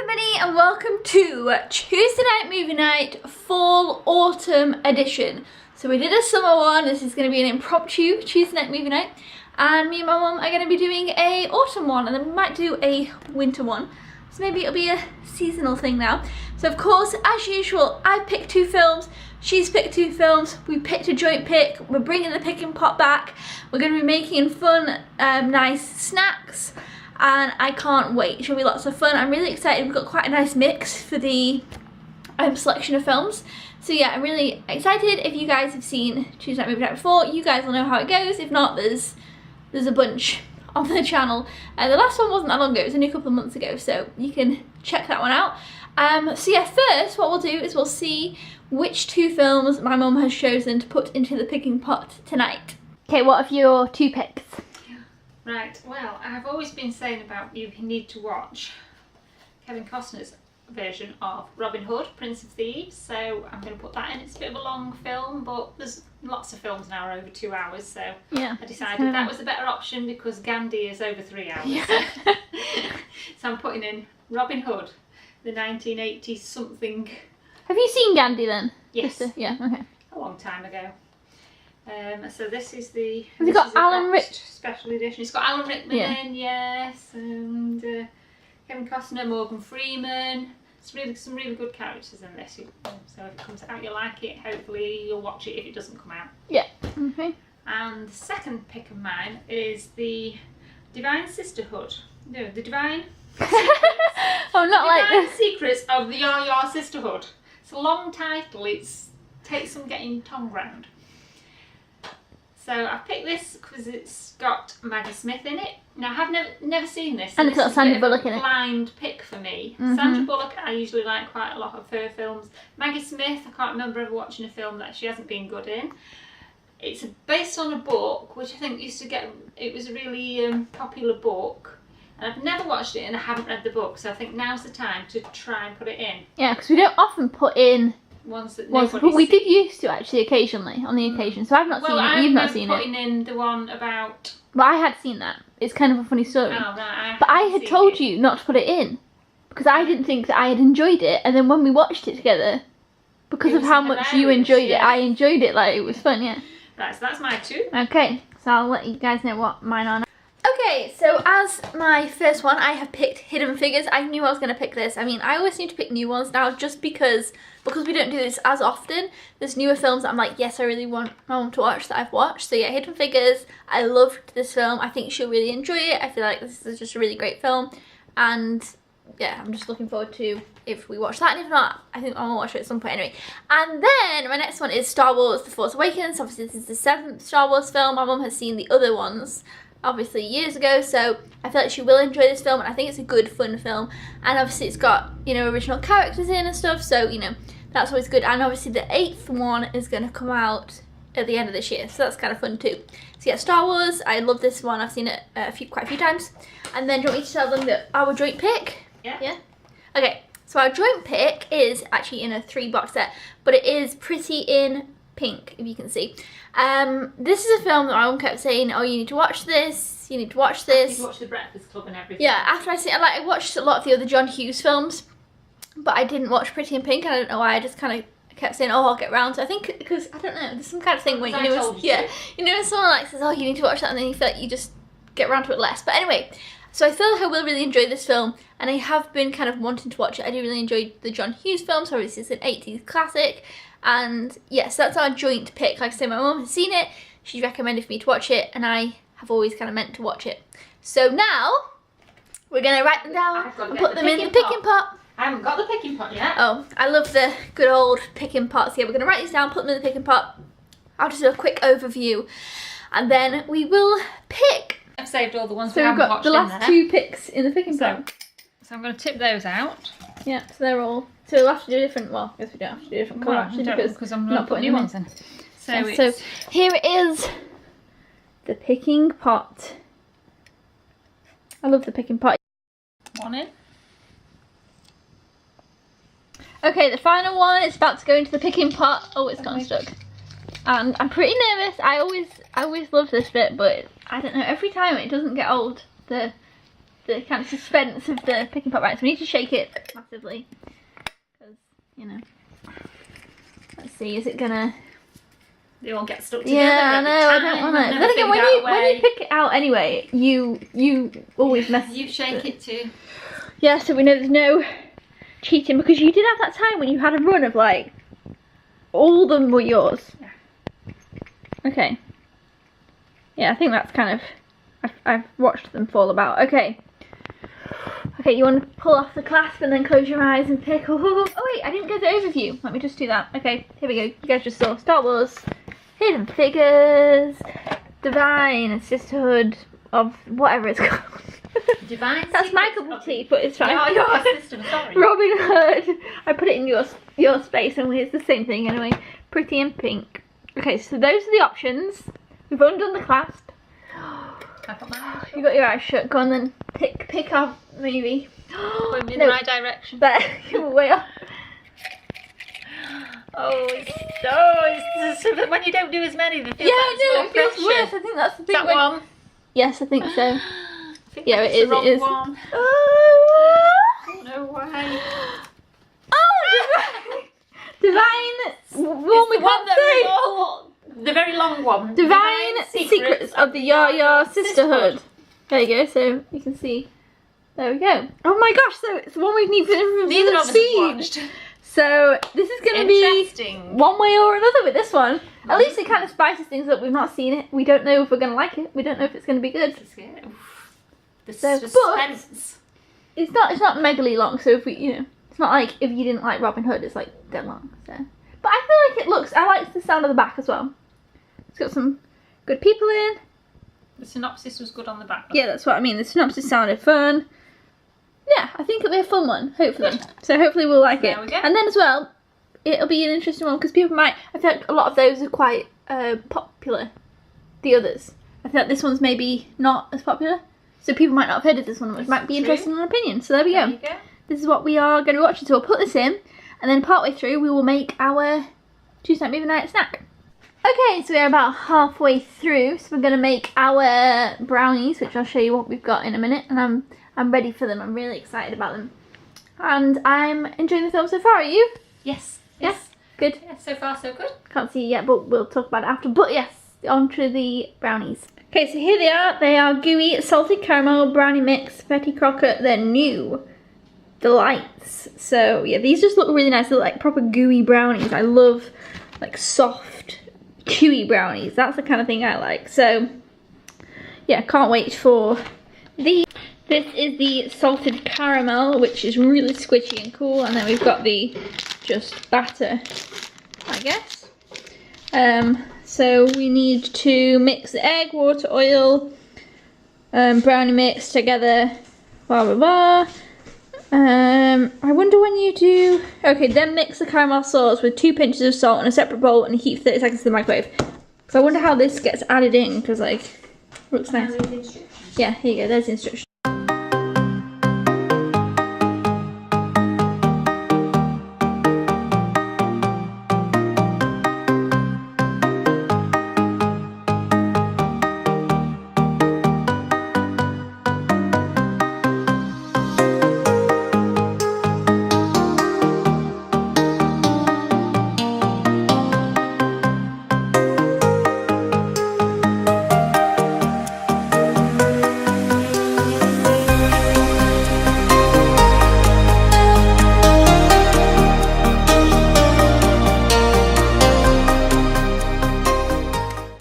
everybody and welcome to Tuesday Night Movie Night Fall Autumn Edition. So we did a summer one, this is going to be an impromptu Tuesday Night Movie Night, and me and my mum are going to be doing a autumn one, and then we might do a winter one. So maybe it'll be a seasonal thing now. So of course, as usual, I've picked two films, she's picked two films, we picked a joint pick, we're bringing the picking pot back, we're going to be making fun, nice snacks, and I can't wait. It should be lots of fun. I'm really excited. We've got quite a nice mix for the selection of films. So yeah, I'm really excited. If you guys have seen Tuesday Night Movie Night before, you guys will know how it goes. If not, there's a bunch on the channel. The last one wasn't that long ago, it was only a couple of months ago, so you can check that one out. So yeah, first what we'll do is we'll see which two films my mum has chosen to put into the picking pot tonight. Okay, what are your two picks? Right, well, I've always been saying about you need to watch Kevin Costner's version of Robin Hood, Prince of Thieves, so I'm going to put that in. It's a bit of a long film, but there's lots of films now over 2 hours, so yeah, I decided that was a better option because Gandhi is over 3 hours. Yeah. So I'm putting in Robin Hood, the 1980s something. Have you seen Gandhi then? Yes. Yeah, okay. A long time ago. So this is the. Has it got Alan Rickman? Special edition. It's got Alan Rickman in, yes, and Kevin Costner, Morgan Freeman. It's some really good characters in this. So if it comes out, you'll like it. Hopefully, you'll watch it if it doesn't come out. Yeah. Okay. And the second pick of mine is the Divine Sisterhood. No, the Divine. Oh, not like Divine this. Secrets of the Your Sisterhood. It's a long title. It takes some getting tongue round. So I picked this because it's got Maggie Smith in it. Now I have never seen this. And it's got Sandra Bullock in it. Blind pick for me. Sandra Bullock, I usually like quite a lot of her films. Maggie Smith, I can't remember ever watching a film that she hasn't been good in. It's based on a book which I think it was a really popular book. And I've never watched it and I haven't read the book, so I think now's the time to try and put it in. Yeah, because we don't often put in ones that but we did used to actually occasionally on the occasion. So I've not seen it. You've not seen it. Well, I'm putting in the one about. But I had seen that. It's kind of a funny story. Oh, right. But I had told you not to put it in because I didn't think that I had enjoyed it. And then when we watched it together, because of how much you enjoyed it, I enjoyed it. Like, it was fun, yeah. Right, so that's my two. Okay, so I'll let you guys know what mine are now. Okay, so as my first one, I have picked Hidden Figures. I knew I was going to pick this. I mean, I always seem to pick new ones now just because we don't do this as often. There's newer films that I'm like, yes, I really want my mum to watch that I've watched. So yeah, Hidden Figures. I loved this film. I think she'll really enjoy it. I feel like this is just a really great film. And yeah, I'm just looking forward to if we watch that. And if not, I think I'll watch it at some point anyway. And then my next one is Star Wars The Force Awakens. Obviously, this is the 7th Star Wars film. My mum has seen the other ones obviously years ago, so I feel like she will enjoy this film, and I think it's a good fun film, and obviously it's got, you know, original characters in and stuff, so you know, that's always good. And obviously the 8th one is going to come out at the end of this year, so that's kind of fun too. So yeah, Star Wars, I love this one. I've seen it quite a few times. And then do you want me to tell them that our joint pick? Yeah? Okay, so our joint pick is actually in a 3-box set, but it is Pretty in Pink, if you can see. This is a film that my mum kept saying, oh, you need to watch this, you need to watch this. You watched The Breakfast Club and everything. Yeah, after I watched a lot of the other John Hughes films, but I didn't watch Pretty in Pink, and I don't know why. I just kind of kept saying, oh, I'll get round to it. I think because, I don't know, there's some kind of thing when, you know, when someone like says, oh, you need to watch that, and then you feel like you just get around to it less. But anyway, so I feel like I will really enjoy this film, and I have been kind of wanting to watch it. I do really enjoy the John Hughes films, so obviously it's an 80s classic. And yes, that's our joint pick. Like I say, my mum has seen it, she recommended for me to watch it, and I have always kind of meant to watch it. So now, we're going to write them down and put them in the picking pot. I haven't got the picking pot yet. Oh, I love the good old picking pots. Yeah, we're going to write these down, put them in the picking pot. I'll just do a quick overview, and then we will pick. I've saved all the ones we haven't watched in there. So we've got the last 2 picks in the picking pot. So I'm going to tip those out. Yeah, so they're all. So we'll have to do different. Well, I guess we don't have to do different colour actually because I'm not putting new ones in. So, yeah, so here it is, the picking pot. I love the picking pot. One in. Okay, the final one is about to go into the picking pot. Oh, it's gotten stuck. And I'm pretty nervous. I always love this bit, but I don't know. Every time it doesn't get old. The the kind of suspense of the pick and pop. Right, so we need to shake it massively because, you know. Let's see, is it gonna? They all get stuck together. Yeah, I know. I don't want to. Then again, when you pick it out anyway, you always mess. You shake it too. Yeah, so we know there's no cheating because you did have that time when you had a run of like all of them were yours. Yeah. Okay. Yeah, I think that's kind of. I've watched them fall about. Okay. Okay, you want to pull off the clasp and then close your eyes and pick. Oh wait, I didn't get the overview. Let me just do that. Okay, here we go. You guys just saw Star Wars, Hidden Figures, Divine Sisterhood of whatever it's called. Divine. That's my cup of tea, but it's fine. Oh, your sister. Sorry. Robin Hood. I put it in your space, and it's the same thing anyway. Pretty in Pink. Okay, so those are the options. We've undone the clasp. I put my eyes shut. You got your eyes shut. Go on then. Pick up maybe. Point me in No. the right direction. There. You're way off. Oh, it's when you don't do as many, the Yeah, no, it feels more worse. pressure. I think that's the thing. That one. Yes, I think so. I think Yeah, that's it is, the wrong it is. One. Oh! No way. Oh! Divine one It's we the one can't that say. was all, the very long one. Divine Secrets of the Yaya Sisterhood. There you go, so you can see. There we go. Oh my gosh, so it's the one we've Neither of us have seen. watched. So this is going to be Interesting. one way or another with this one. At least it kind of spices things up. We've not seen it. We don't know if we're going to like it. We don't know if it's going to be good. The So, suspense. It's not megally long, so if we, you know, it's not like if you didn't like Robin Hood, it's like dead long. So, but I feel like it looks. I like the sound of the back as well. It's got some good people in. The synopsis was good on the back. Yeah, that's what I mean. The synopsis sounded fun. Yeah, I think it'll be a fun one, hopefully. So hopefully we'll like it. There we go. And then as well, it'll be an interesting one because people might. I feel like a lot of those are quite popular. The others, I feel like this one's maybe not as popular, so people might not have heard of this one, which might be interesting in an opinion. So there we There go. you go. This is what we are going to be watching. So we'll put this in, and then partway through we will make our Tuesday night movie night snack. Okay, so we're about halfway through, so we're going to make our brownies, which I'll show you what we've got in a minute, and I'm ready for them. I'm really excited about them. And I'm enjoying the film so far. Are you? Yes. Yeah? Good. Yeah, so far so good. Can't see yet, but we'll talk about it after. But yes, on to the brownies. Okay, so here they are. They are gooey salted caramel brownie mix Betty Crocker. They're new delights. So yeah, these just look really nice. They look like proper gooey brownies. I love like soft, chewy brownies. That's the kind of thing I like. So yeah, can't wait for these. This is the salted caramel, which is really squishy and cool. And then we've got the just batter, I guess. So we need to mix the egg, water, oil, brownie mix together, blah blah blah. I wonder when you do. Okay, then mix the caramel sauce with 2 pinches of salt in a separate bowl and heat for 30 seconds in the microwave. So I wonder how this gets added in, because like it looks nice. Yeah, here you go. There's the instructions.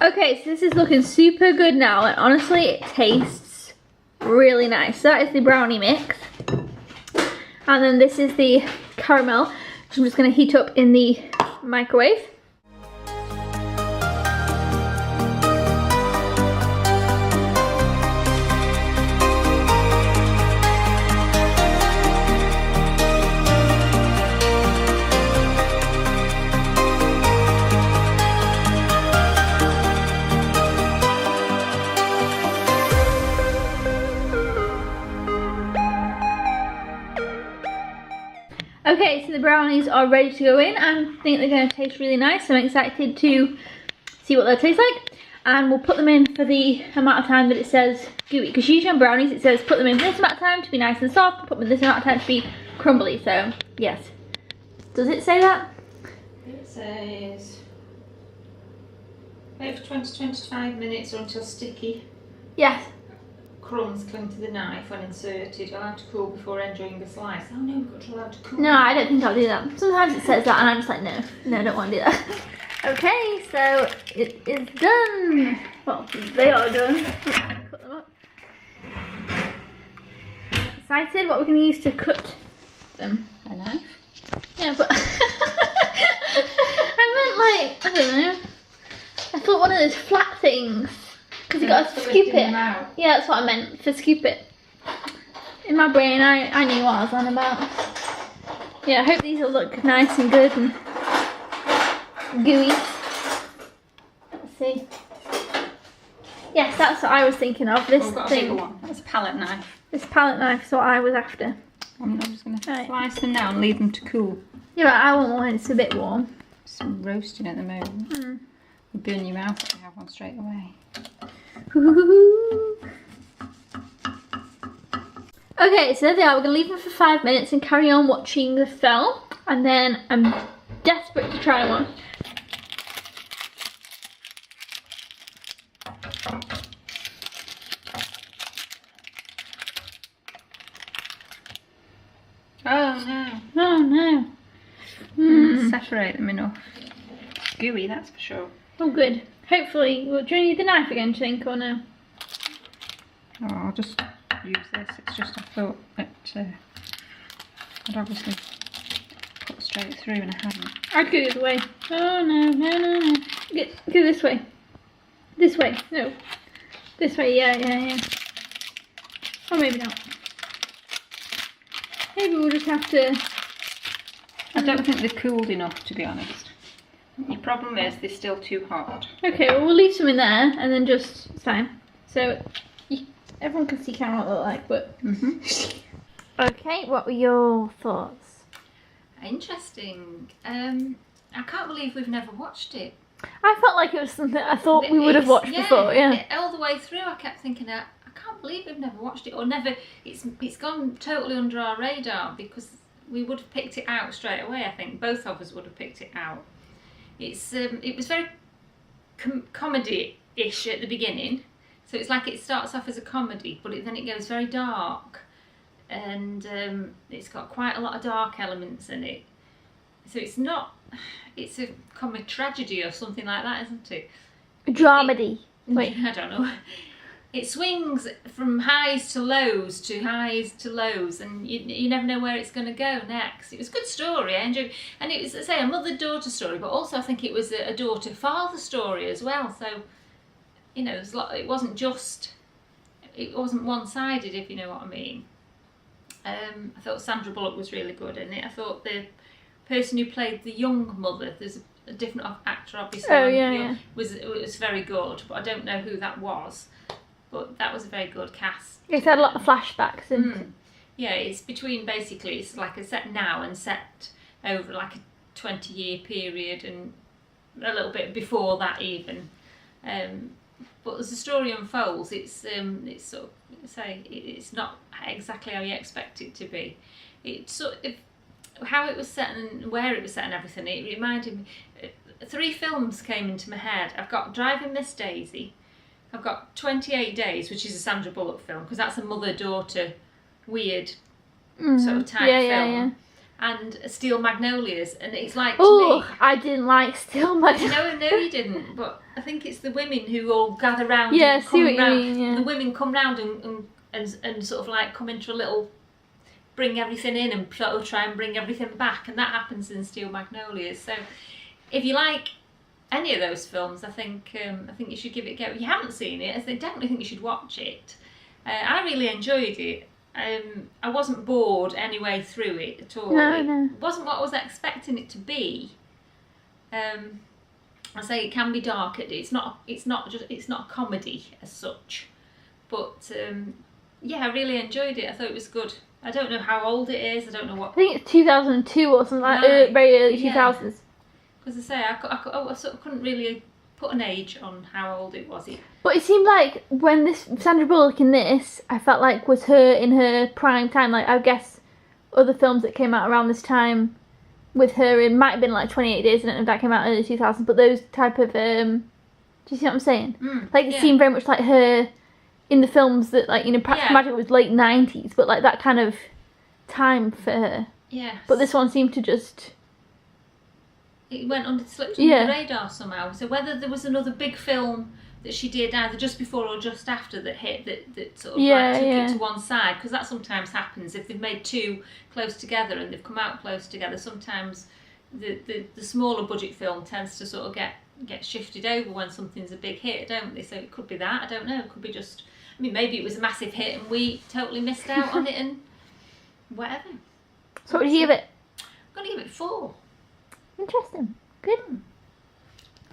Okay, so this is looking super good now, and honestly it tastes really nice. So that is the brownie mix, and then this is the caramel, which I'm just going to heat up in the microwave. Okay, so the brownies are ready to go in. I think they're going to taste really nice. I'm excited to see what they'll taste like. and we'll put them in for the amount of time that it says gooey. Because usually on brownies it says put them in for this amount of time to be nice and soft, and put them in this amount of time to be crumbly. So yes, does it say that? It says wait for 20 to 25 minutes or until sticky Yes. crumbs cling to the knife when inserted. Allow to cool before enjoying the slice. Oh no, we've got to allow to cool. No, I don't think I'll do that. Sometimes it says that and I'm just like, no, I don't want to do that. Okay, so it is done. Well, they are done. Cut them up. Excited what we're going to use to cut them. A knife? Yeah, but I meant like, I don't know. I thought one of those flat things. Because you got to scoop it. Yeah, that's what I meant, for scoop it. In my brain, I knew what I was on about. Yeah, I hope these will look nice and good and gooey. Let's see. Yes, that's what I was thinking of. This got thing. a bigger one. That's a palette knife. This palette knife is what I was after. I'm just going to Right. slice them now and leave them to cool. Yeah, but I want one when it's a bit warm. It's roasting at the moment. Mm. You burn your mouth if you have one straight away. Okay, so there they are. We're going to leave them for 5 minutes and carry on watching the film. And then I'm desperate to try one. Oh no. Oh no. Separate them enough. It's gooey, that's for sure. Oh good. Hopefully, well, do you need the knife again, do you think, or no? Oh, I'll just use this. It's just I thought that I'd obviously put straight through and I hadn't. I'd go the other way. Oh no. Go this way. This way. No. This way, yeah. Or maybe not. Maybe we'll just have to... I don't think they're cooled enough, to be honest. The problem is they're still too hot. Okay, well we'll leave some in there and then just... It's fine. So, everyone can see kind of what they look like, but... Okay, what were your thoughts? Interesting. I can't believe we've never watched it. I felt like it was something I thought we would have watched before, yeah. All the way through I kept thinking, I can't believe we've never watched it, or never, it's gone totally under our radar, because we would have picked it out straight away, I think. Both of us would have picked it out. It was very comedy-ish at the beginning, so it's like it starts off as a comedy, but then it goes very dark, and it's got quite a lot of dark elements in it. So it's a comic tragedy or something like that, isn't it? Dramedy. Wait. I don't know. It swings from highs to lows to highs to lows, and you never know where it's going to go next. It was a good story, I enjoyed it. And it was, say, a mother-daughter story, but also I think it was a daughter-father story as well. So, you know, it wasn't one-sided, if you know what I mean. I thought Sandra Bullock was really good in it. I thought the person who played the young mother, there's a different actor obviously. Oh yeah. Was very good, but I don't know who that was. But that was a very good cast. It's had a lot of flashbacks and yeah, it's between, basically it's like a set now and set over like a 20-year period and a little bit before that even. But as the story unfolds, it's sort of, it's not exactly how you expect it to be. It's sort of how it was set and where it was set and everything. It reminded me. 3 films came into my head. I've got Driving Miss Daisy. I've got 28 Days, which is a Sandra Bullock film, because that's a mother-daughter weird sort of type film. Yeah. And Steel Magnolias, and it's like, oh, to me, I didn't like Steel Magnolias. No, you didn't. But I think it's the women who all gather round. Yeah, and see come what you round. mean, yeah. The women come round and sort of like come into a little, bring everything in and sort of try and bring everything back, and that happens in Steel Magnolias. So, if you like any of those films, I think you should give it a go. If you haven't seen it, I definitely think you should watch it. I really enjoyed it. I wasn't bored any way through it at all. No. It wasn't what I was expecting it to be. I say it can be dark. It's not a comedy as such. But yeah, I really enjoyed it. I thought it was good. I don't know how old it is. I don't know what. I think it's 2002 or something like No. very early Yeah. 2000s. Because I say I sort of couldn't really put an age on how old it was. But it seemed like when this Sandra Bullock in this, I felt like was her in her prime time. Like I guess other films that came out around this time with her in might have been like 28 Days. I don't know if that came out early 2000s, but those type of do you see what I'm saying? Like it seemed very much like her in the films that, like, you know, Practical Magic was late 90s, but like that kind of time for her. Yes. But this one seemed to just... It slipped under the radar somehow. So whether there was another big film that she did either just before or just after that hit, that sort of like took it to one side, because that sometimes happens if they've made two close together and they've come out close together. Sometimes the smaller budget film tends to sort of get shifted over when something's a big hit, don't they? So it could be that, I don't know, it could be just, I mean, maybe it was a massive hit and we totally missed out on it and whatever. So what did you give it? I'm going to give it 4. Interesting. Good.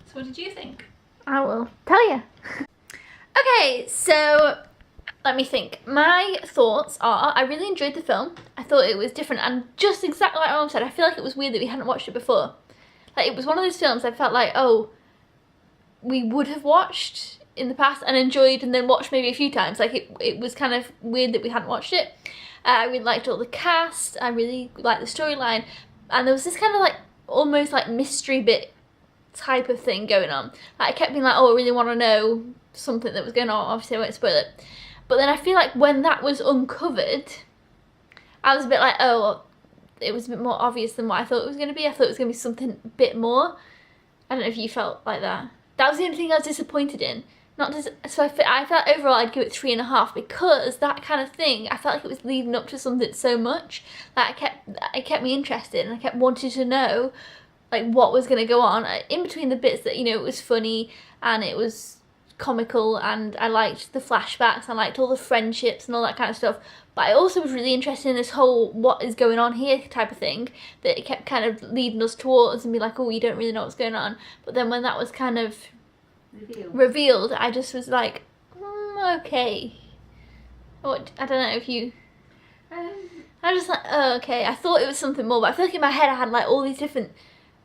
So what did you think? I will tell you. Okay, so let me think. My thoughts are, I really enjoyed the film. I thought it was different, and just exactly like Mom said, I feel like it was weird that we hadn't watched it before. Like, it was one of those films I felt like, oh, we would have watched in the past and enjoyed and then watched maybe a few times. Like, it was kind of weird that we hadn't watched it. I really liked all the cast. I really liked the storyline. And there was this kind of like, almost like mystery bit type of thing going on. Like, I kept being like, oh, I really want to know something that was going on. Obviously I won't spoil it, but then I feel like when that was uncovered, I was a bit like, oh, well, it was a bit more obvious than what I thought it was going to be. I thought it was going to be something a bit more. I don't know if you felt like that. That was the only thing I was disappointed in. So I felt overall I'd give it 3.5, because that kind of thing, I felt like it was leading up to something so much that it kept me interested, and I kept wanting to know like what was going to go on in between the bits that, you know, it was funny and it was comical and I liked the flashbacks, I liked all the friendships and all that kind of stuff, but I also was really interested in this whole what is going on here type of thing that it kept kind of leading us towards and be like, oh, you don't really know what's going on. But then when that was kind of revealed, I just was like, okay. What, I don't know if you... I was just like, oh, okay. I thought it was something more, but I feel like in my head I had like all these different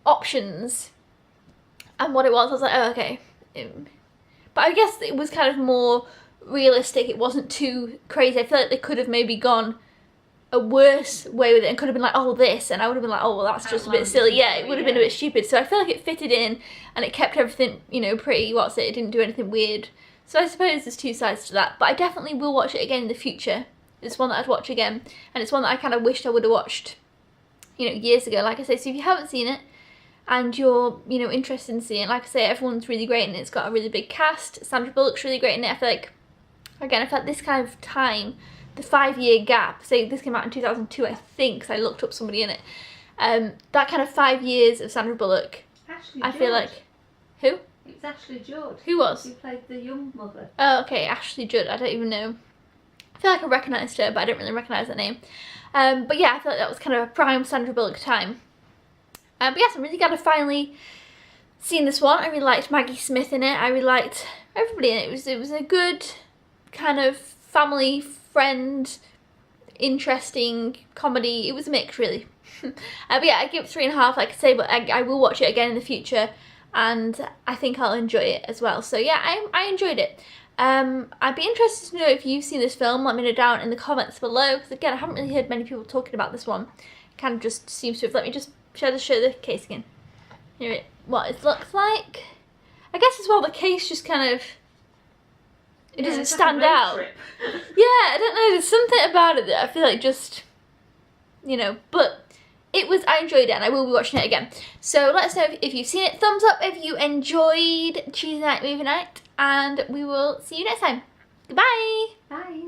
options, and what it was, I was like, oh, okay. But I guess it was kind of more realistic. It wasn't too crazy. I feel like they could have maybe gone a worse way with it and could have been like, oh, this, and I would have been like, oh, well, that's just a bit silly. Yeah, it would have been a bit stupid. So I feel like it fitted in and it kept everything, you know, pretty, it didn't do anything weird. So I suppose there's two sides to that, but I definitely will watch it again in the future. It's one that I'd watch again, and it's one that I kind of wished I would have watched, you know, years ago, like I say. So if you haven't seen it and you're, you know, interested in seeing it, like I say, everyone's really great and it's got a really big cast. Sandra Bullock's really great in it. I feel like, again, I felt like this kind of time, the 5-year gap, say this came out in 2002, I think, because I looked up somebody in it, that kind of 5 years of Sandra Bullock, Ashley I Judd. feel like, who? It's Ashley Judd. Who was? Who played the young mother. Oh, okay, Ashley Judd, I don't even know. I feel like I recognised her, but I don't really recognise that name. But yeah, I feel like that was kind of a prime Sandra Bullock time. But yes, I'm really glad I've finally seen this one. I really liked Maggie Smith in it. I really liked everybody in it. It was a good kind of family friend, interesting comedy. It was a mix, really. But yeah, I give it 3.5, like I say, but I will watch it again in the future, and I think I'll enjoy it as well. So yeah, I enjoyed it. I'd be interested to know if you've seen this film. Let me know down in the comments below, because again, I haven't really heard many people talking about this one. It kind of just seems to have... Let me just show the case again. Here what it looks like. I guess as well the case just kind of... It doesn't stand out. Yeah, I don't know, there's something about it that I feel like just, you know, but I enjoyed it and I will be watching it again. So let us know if you've seen it. Thumbs up if you enjoyed Tuesday Night Movie Night, and we will see you next time. Goodbye! Bye!